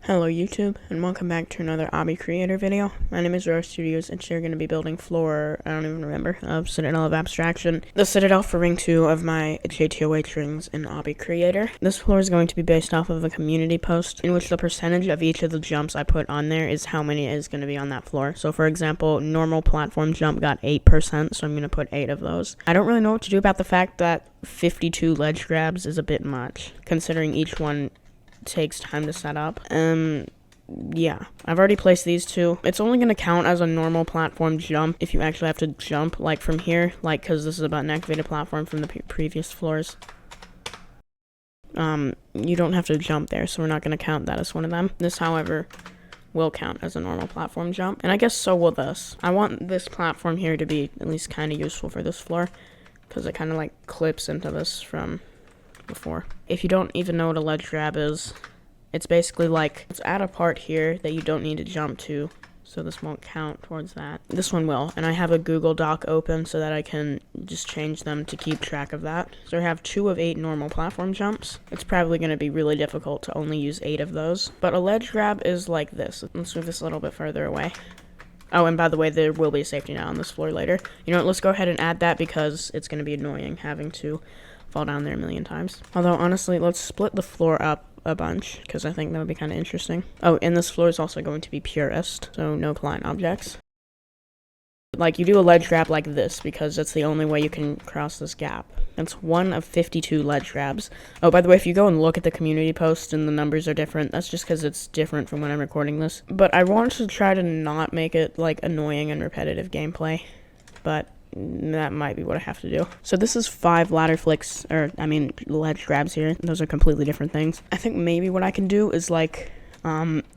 Hello YouTube, and welcome back to another Obby Creator video. My name is Roro Studios, and today we're going to be building floor, I don't even remember, of Citadel of Abstraction. The Citadel for Ring 2 of my JTOH rings in Obby Creator. This floor is going to be based off of a community post, in which the percentage of each of the jumps I put on there is how many is going to be on that floor. So for example, normal platform jump got 8%, so I'm going to put 8 of those. I don't really know what to do about the fact that 52 ledge grabs is a bit much, considering each one takes time to set up. Yeah, I've already placed these two. It's only going to count as a normal platform jump if you actually have to jump, like, from here, like, because this is a button-activated platform from the previous floors. You don't have to jump there, so we're not going to count that as one of them. This, however, will count as a normal platform jump, and I guess so will this. I want this platform here to be at least kind of useful for this floor, because it kind of, like, clips into this from before. If you don't even know what a ledge grab is, it's basically like, let's add a part here that you don't need to jump to, so this won't count towards that. This one will, and I have a Google Doc open so that I can just change them to keep track of that. So I have 2 of 8 normal platform jumps. It's probably going to be really difficult to only use 8 of those, but a ledge grab is like this. Let's move this a little bit further away. Oh, and by the way, there will be a safety net on this floor later. You know what, let's go ahead and add that because it's going to be annoying having to fall down there a million times. Although, honestly, let's split the floor up a bunch, because I think that would be kind of interesting. Oh, and this floor is also going to be purist, so no collide objects. Like, you do a ledge grab like this, because that's the only way you can cross this gap. That's 1 of 52 ledge grabs. Oh, by the way, if you go and look at the community post and the numbers are different, that's just because it's different from when I'm recording this. But I want to try to not make it, like, annoying and repetitive gameplay, but that might be what I have to do. So this is 5 ladder flicks, or I mean ledge grabs here. Those are completely different things. I think maybe what I can do is like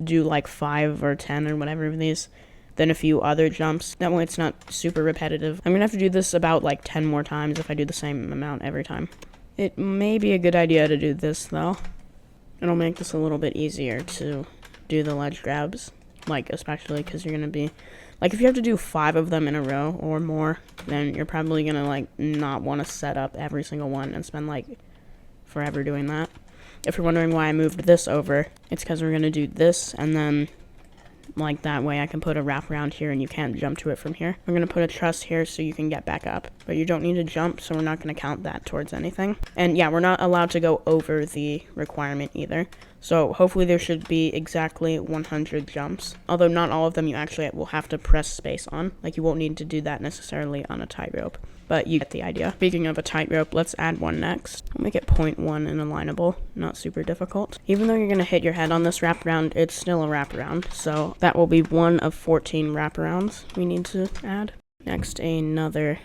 do like 5 or 10 or whatever of these, then a few other jumps. That way it's not super repetitive. I'm gonna have to do this about like 10 more times if I do the same amount every time. It may be a good idea to do this though. It'll make this a little bit easier to do the ledge grabs, like especially because you're gonna be like, if you have to do 5 of them in a row or more, then you're probably gonna, like, not want to set up every single one and spend, like, forever doing that. If you're wondering why I moved this over, it's because we're gonna do this, and then, like, that way I can put a wraparound here and you can't jump to it from here. We're gonna put a truss here so you can get back up, but you don't need to jump, so we're not gonna count that towards anything. And yeah, we're not allowed to go over the requirement either. So hopefully there should be exactly 100 jumps. Although not all of them you actually will have to press space on. Like, you won't need to do that necessarily on a tightrope. But you get the idea. Speaking of a tightrope, let's add one next. We'll make it 0.1 and alignable. Not super difficult. Even though you're going to hit your head on this wraparound, it's still a wraparound. So that will be 1 of 14 wraparounds we need to add. Next, another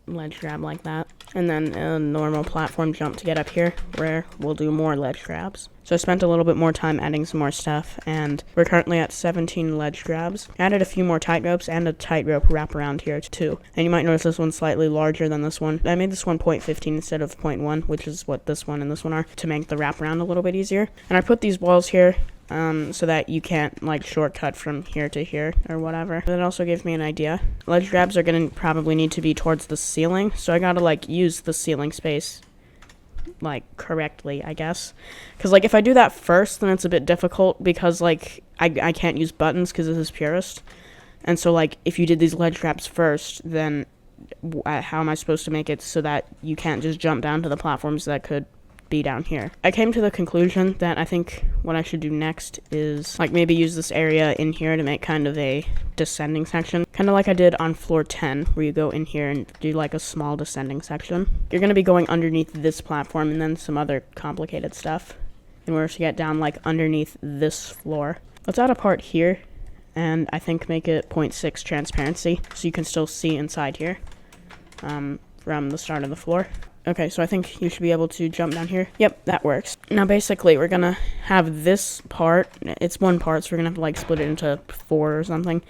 ledge grab like that, and then a normal platform jump to get up here where we'll do more ledge grabs. So I spent a little bit more time adding some more stuff, and we're currently at 17 ledge grabs. Added a few more tightropes and a tightrope wraparound here too, and you might notice this one's slightly larger than this one. I made this one 0.15 instead of 0.1, which is what this one and this one are, to make the wraparound a little bit easier. And I put these walls here so that you can't, like, shortcut from here to here or whatever. That also gives me an idea. Ledge grabs are gonna probably need to be towards the ceiling, so I gotta, like, use the ceiling space, like, correctly, I guess. Because, like, if I do that first, then it's a bit difficult because, like, I can't use buttons because this is purist. And so, like, if you did these ledge grabs first, then how am I supposed to make it so that you can't just jump down to the platforms that could be down here? I came to the conclusion that I think what I should do next is, like, maybe use this area in here to make kind of a descending section, kind of like I did on floor 10, where you go in here and do like a small descending section. You're going to be going underneath this platform and then some other complicated stuff in order to get down, like, underneath this floor. Let's add a part here, and I think make it 0.6 transparency so you can still see inside here from the start of the floor. Okay, so I think you should be able to jump down here. Yep, that works. Now, basically, we're gonna have this part. It's one part, so we're gonna have to, like, split it into 4 or something.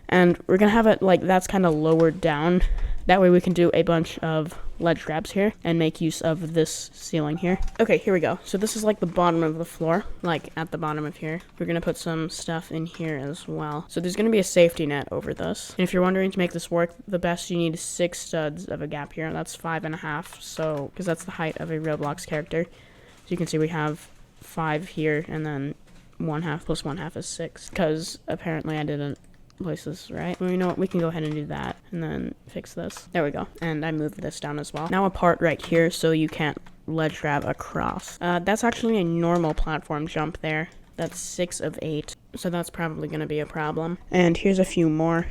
And we're gonna have it, like, that's kind of lowered down. That way we can do a bunch of ledge grabs here and make use of this ceiling here. Okay, here we go. So this is, like, the bottom of the floor, like, at the bottom of here. We're gonna put some stuff in here as well. So there's gonna be a safety net over this. And if you're wondering to make this work, the best you need 6 studs of a gap here. That's 5.5, so, because that's the height of a Roblox character. So you can see we have 5 here and then 1/2 plus 1/2 is 6, because apparently I didn't place this right. Well, you know what, we can go ahead and do that, and then fix this. There we go, and I moved this down as well. Now a part right here, so you can't ledge grab across. That's actually a normal platform jump there. That's 6 of 8, so that's probably going to be a problem. And here's a few more.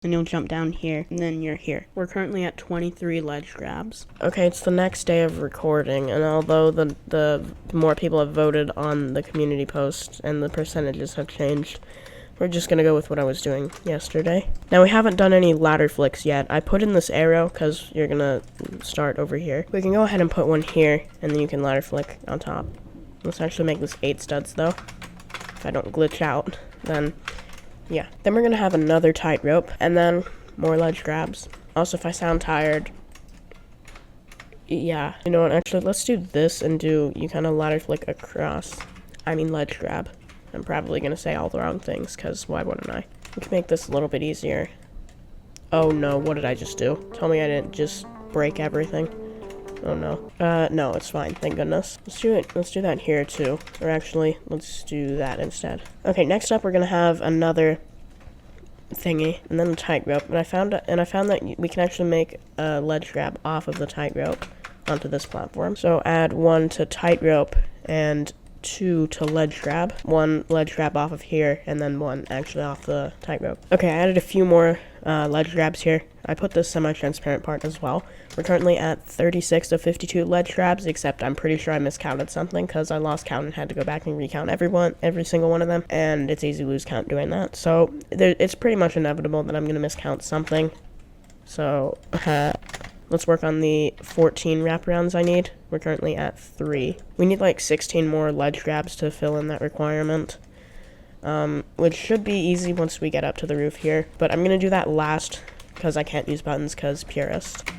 And you'll jump down here, and then you're here. We're currently at 23 ledge grabs. Okay, it's the next day of recording, and although the more people have voted on the community post and the percentages have changed, we're just gonna go with what I was doing yesterday. Now, we haven't done any ladder flicks yet. I put in this arrow because you're gonna start over here. We can go ahead and put one here, and then you can ladder flick on top. Let's actually make this 8 studs, though. If I don't glitch out, then yeah. Then we're gonna have another tightrope, and then more ledge grabs. Also, if I sound tired, yeah. You know what, actually, let's do this and you kind of ladder flick across. I mean ledge grab. I'm probably gonna say all the wrong things, because why wouldn't I? We can make this a little bit easier. Oh no, what did I just do? Tell me I didn't just break everything. Oh no. No, it's fine, thank goodness. Let's do that here too. Or actually, let's do that instead. Okay, next up we're gonna have another thingy, and then a tightrope. And I found that we can actually make a ledge grab off of the tightrope onto this platform. So add 1 to tightrope and 2 to ledge grab. 1 ledge grab off of here, and then 1 actually off the tightrope. Okay, I added a few more ledge grabs here. I put this semi-transparent part as well. We're currently at 36 of 52 ledge grabs, except I'm pretty sure I miscounted something because I lost count and had to go back and recount every single one of them, and it's easy to lose count doing that. So it's pretty much inevitable that I'm going to miscount something. So let's work on the 14 wraparounds I need. We're currently at 3. We need like 16 more ledge grabs to fill in that requirement, which should be easy once we get up to the roof here. But I'm going to do that last because I can't use buttons because purist.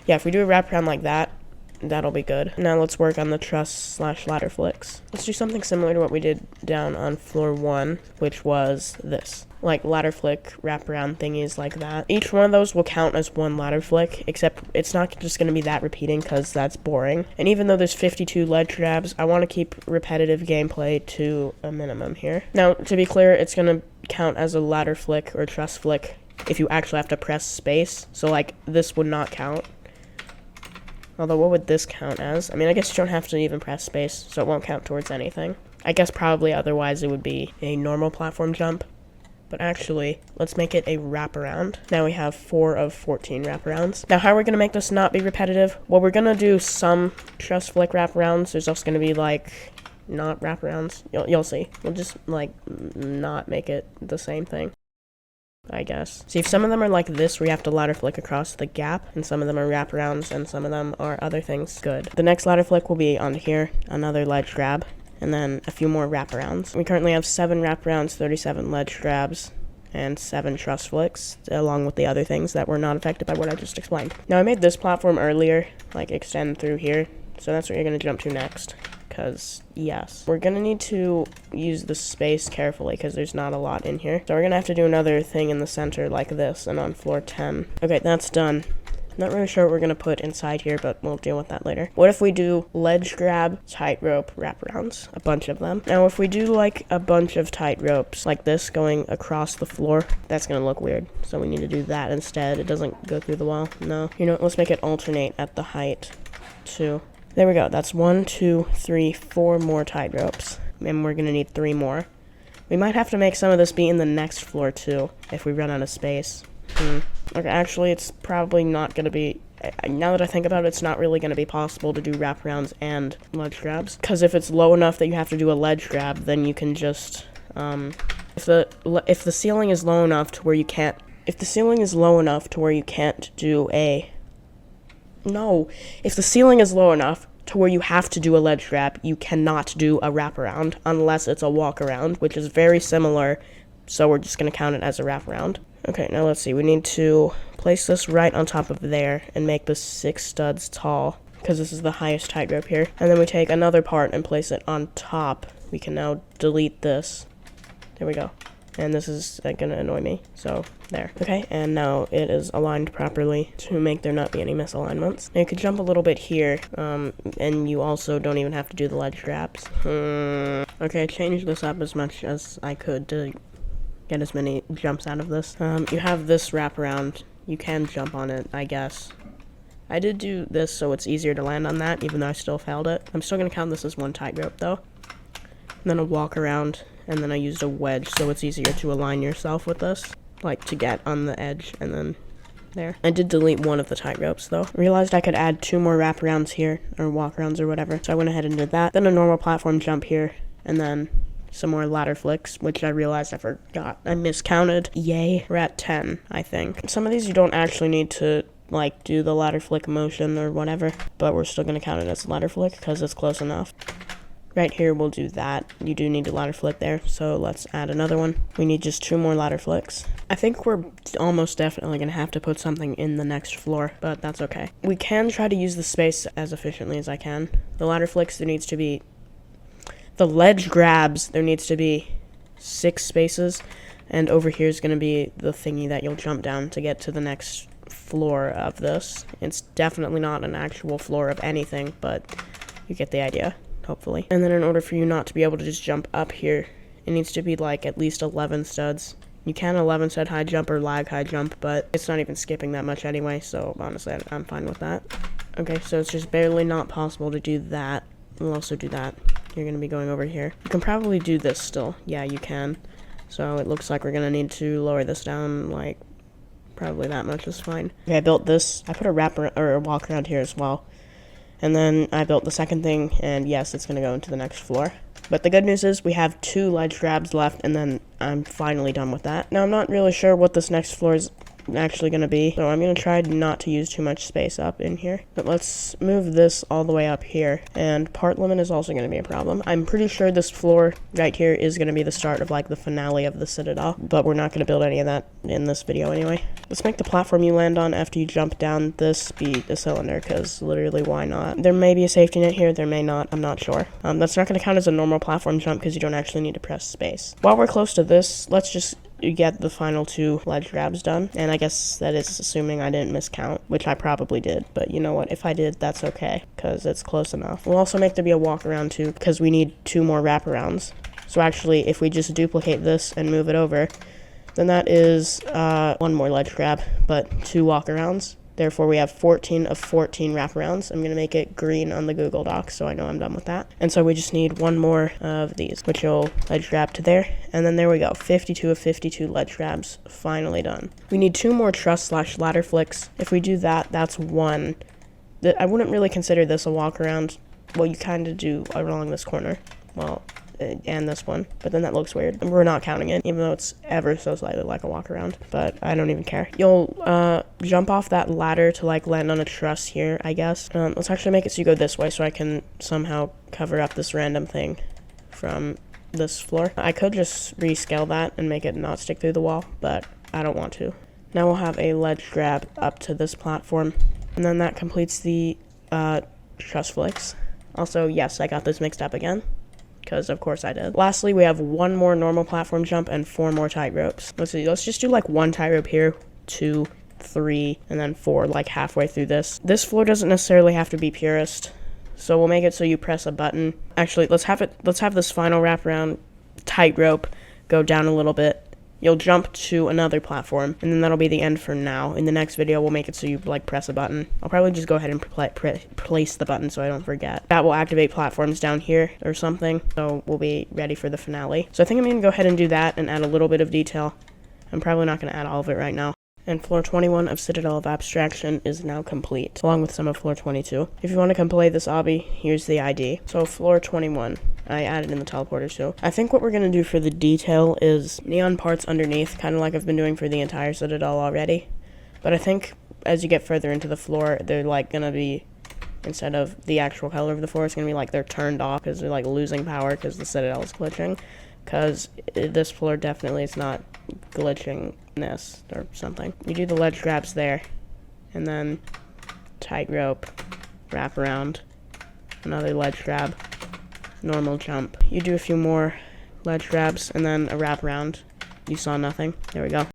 Yeah, if we do a wraparound like that, that'll be good. Now let's work on the truss/ladder flicks. Let's do something similar to what we did down on floor 1, which was this. Like ladder flick, wraparound thingies like that. Each one of those will count as 1 ladder flick, except it's not just going to be that repeating because that's boring. And even though there's 52 ledge grabs, I want to keep repetitive gameplay to a minimum here. Now, to be clear, it's going to count as a ladder flick or truss flick if you actually have to press space. So like this would not count. Although, what would this count as? I mean, I guess you don't have to even press space, so it won't count towards anything. I guess probably otherwise it would be a normal platform jump. But actually, let's make it a wraparound. Now we have 4 of 14 wraparounds. Now, how are we going to make this not be repetitive? Well, we're going to do some truss flick wraparounds. There's also going to be, like, not wraparounds. You'll see. We'll just, like, not make it the same thing, I guess. See, if some of them are like this, where you have to ladder flick across the gap, and some of them are wraparounds, and some of them are other things, good. The next ladder flick will be on here, another ledge grab, and then a few more wraparounds. We currently have 7 wraparounds, 37 ledge grabs, and 7 truss flicks, along with the other things that were not affected by what I just explained. Now, I made this platform earlier, like extend through here, so that's what you're going to jump to next. Because, yes, we're going to need to use the space carefully because there's not a lot in here. So we're going to have to do another thing in the center like this and on floor 10. Okay, that's done. Not really sure what we're going to put inside here, but we'll deal with that later. What if we do ledge grab, tightrope, wraparounds? A bunch of them. Now, if we do like a bunch of tightropes like this going across the floor, that's going to look weird. So we need to do that instead. It doesn't go through the wall. No. You know what? Let's make it alternate at the height too. There we go. That's 1, 2, 3, 4 more tightropes. And we're going to need 3 more. We might have to make some of this be in the next floor, too, if we run out of space. Okay, actually, it's probably not going to be... Now that I think about it, it's not really going to be possible to do wraparounds and ledge grabs. Because if it's low enough that you have to do a ledge grab, then you can just... If the ceiling is low enough to where you can't... If the ceiling is low enough to where you can't do a... No, if the ceiling is low enough to where you have to do a ledge grab, you cannot do a wraparound unless it's a walk around, which is very similar, so we're just going to count it as a wraparound. Okay, now let's see. We need to place this right on top of there and make this 6 studs tall, because this is the highest tightrope here. And then we take another part and place it on top. We can now delete this. There we go. and this is gonna annoy me, so there. Okay, and now it is aligned properly to make there not be any misalignments. Now you could jump a little bit here, and you also don't even have to do the ledge grabs. Okay, I changed this up as much as I could to get as many jumps out of this. You have this wraparound. You can jump on it, I guess. I did do this so it's easier to land on that, even though I still failed it. I'm still gonna count this as one tightrope though. And then a walk around, and then I used a wedge so it's easier to align yourself with this, like to get on the edge, and then there. I did delete one of the tightropes though. Realized I could add 2 more wraparounds here, or walkarounds or whatever, so I went ahead and did that. Then a normal platform jump here, and then some more ladder flicks, which I realized I forgot. I miscounted. Yay. We're at 10, I think. Some of these you don't actually need to like do the ladder flick motion or whatever, but we're still gonna count it as a ladder flick because it's close enough. Right here, we'll do that. You do need a ladder flick there, so let's add another one. We need just 2 more ladder flicks. I think we're almost definitely gonna have to put something in the next floor, but that's okay. We can try to use the space as efficiently as I can. The ladder flicks, there needs to be... The ledge grabs, there needs to be 6 spaces, and over here is gonna be the thingy that you'll jump down to get to the next floor of this. It's definitely not an actual floor of anything, but you get the idea. Hopefully. And then in order for you not to be able to just jump up here, it needs to be like at least 11 studs. You can 11 stud high jump or lag high jump, but it's not even skipping that much anyway, so honestly, I'm fine with that. Okay, so it's just barely not possible to do that. We'll also do that. You're gonna be going over here. You can probably do this still. Yeah, you can. So it looks like we're gonna need to lower this down, like, probably that much is fine. Okay, I built this. I put a wrapper or a walk around here as well. And then I built the second thing, and yes, it's going to go into the next floor. But the good news is we have 2 ledge grabs left, and then I'm finally done with that. Now, I'm not really sure what this next floor is actually going to be, so I'm going to try not to use too much space up in here. But let's move this all the way up here, and part limit is also going to be a problem. I'm pretty sure this floor right here is going to be the start of like the finale of the Citadel, but we're not going to build any of that in this video anyway. Let's make the platform you land on after you jump down this be a cylinder, because literally why not? There may be a safety net here, there may not, I'm not sure. That's not going to count as a normal platform jump because you don't actually need to press space. While we're close to this, let's just get the final 2 ledge grabs done, and I guess that is assuming I didn't miscount, which I probably did, but you know what, if I did, that's okay, because it's close enough. We'll also make there be a walk around too, because we need 2 more wraparounds. So actually, if we just duplicate this and move it over, then that is 1 more ledge grab, but 2 walk arounds. Therefore, we have 14 of 14 wraparounds. I'm going to make it green on the Google Docs, so I know I'm done with that. And so we just need 1 more of these, which will ledge grab to there. And then there we go. 52 of 52 ledge grabs, finally done. We need 2 more truss/ladder flicks. If we do that, that's 1. I wouldn't really consider this a walk around. Well, you kind of do along this corner. Well, and this one, but then that looks weird. And we're not counting it, even though it's ever so slightly like a walk around, but I don't even care. You'll jump off that ladder to like land on a truss here, I guess. Let's actually make it so you go this way so I can somehow cover up this random thing from this floor. I could just rescale that and make it not stick through the wall, but I don't want to. Now we'll have a ledge grab up to this platform, and then that completes the truss flicks. Also, yes, I got this mixed up again, because of course I did. Lastly, we have 1 more normal platform jump and 4 more tight ropes. Let's see, let's just do like 1 tight rope here, 2, 3, and then 4, like halfway through this. This floor doesn't necessarily have to be purest, so we'll make it so you press a button. Actually, let's have this final wraparound tight rope go down a little bit. You'll jump to another platform, and then that'll be the end for now. In the next video, we'll make it so you like press a button. I'll probably just go ahead and place the button so I don't forget. That will activate platforms down here or something, so we'll be ready for the finale. So I think I'm going to go ahead and do that and add a little bit of detail. I'm probably not going to add all of it right now. And floor 21 of Citadel of Abstraction is now complete, along with some of floor 22. If you want to come play this obby, here's the ID. So floor 21, I added in the teleporter too. I think what we're going to do for the detail is neon parts underneath, kind of like I've been doing for the entire Citadel already. But I think as you get further into the floor, they're like going to be, instead of the actual color of the floor, it's going to be like they're turned off because they're like losing power because the Citadel is glitching. Because this floor definitely is not glitchingness or something. You do the ledge grabs there, and then tight rope, wrap around, another ledge grab, normal jump. You do a few more ledge grabs, and then a wrap around, you saw nothing. There we go.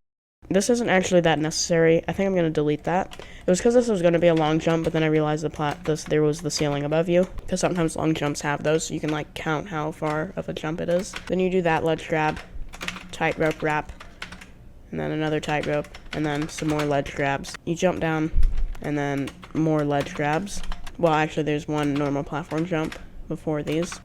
This isn't actually that necessary. I think I'm going to delete that. It was because this was going to be a long jump, but then I realized there was the ceiling above you, because sometimes long jumps have those, so you can like count how far of a jump it is. Then you do that ledge grab, tightrope wrap, and then another tightrope, and then some more ledge grabs. You jump down, and then more ledge grabs. Well, actually, there's one normal platform jump before these.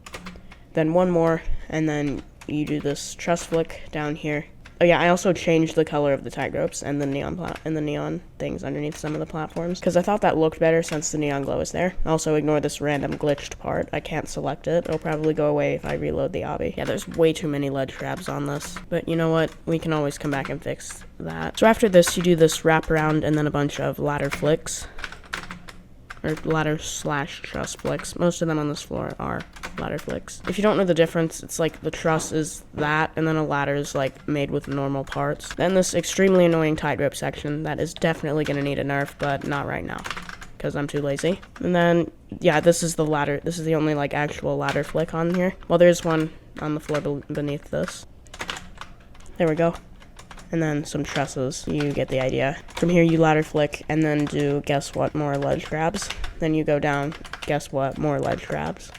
Then one more, and then you do this truss flick down here. Oh yeah, I also changed the color of the tightropes and the neon things underneath some of the platforms, because I thought that looked better since the neon glow is there. Also, ignore this random glitched part. I can't select it. It'll probably go away if I reload the obby. Yeah, there's way too many ledge grabs on this, but you know what? We can always come back and fix that. So after this, you do this wraparound and then a bunch of ladder flicks. Or ladder slash truss flicks. Most of them on this floor are ladder flicks. If you don't know the difference, it's like the truss is that, and then a ladder is like made with normal parts. Then this extremely annoying tightrope section that is definitely going to need a nerf, but not right now, because I'm too lazy. And then, yeah, this is the ladder. This is the only like actual ladder flick on here. Well, there's one on the floor beneath this. There we go. And then some trusses. You get the idea. From here, you ladder flick, and then do, guess what, more ledge grabs. Then you go down, guess what, more ledge grabs.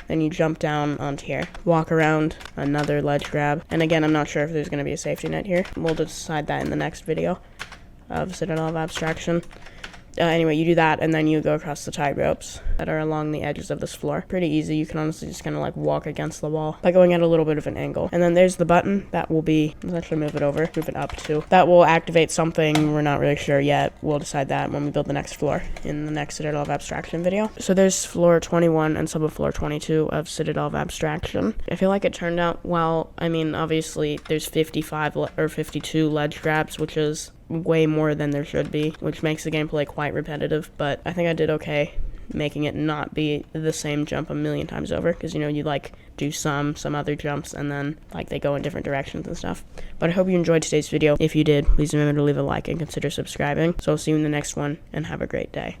Then you jump down onto here. Walk around, another ledge grab. And again, I'm not sure if there's going to be a safety net here. We'll decide that in the next video of Citadel of Abstraction. Anyway, you do that, and then you go across the tight ropes that are along the edges of this floor. Pretty easy. You can honestly just kind of like walk against the wall by going at a little bit of an angle. And then there's the button that will be, let's actually move it over, move it up too. That will activate something. We're not really sure yet. We'll decide that when we build the next floor in the next Citadel of Abstraction video. So there's floor 21 and subfloor 22 of Citadel of Abstraction. I feel like it turned out well. I mean, obviously there's 55 or 52 ledge grabs, which is way more than there should be, which makes the gameplay quite repetitive, but I think I did okay making it not be the same jump a million times over, because you know, you like do some other jumps and then like they go in different directions and stuff. But I hope you enjoyed today's video. If you did, please remember to leave a like and consider subscribing. So I'll see you in the next one, and have a great day.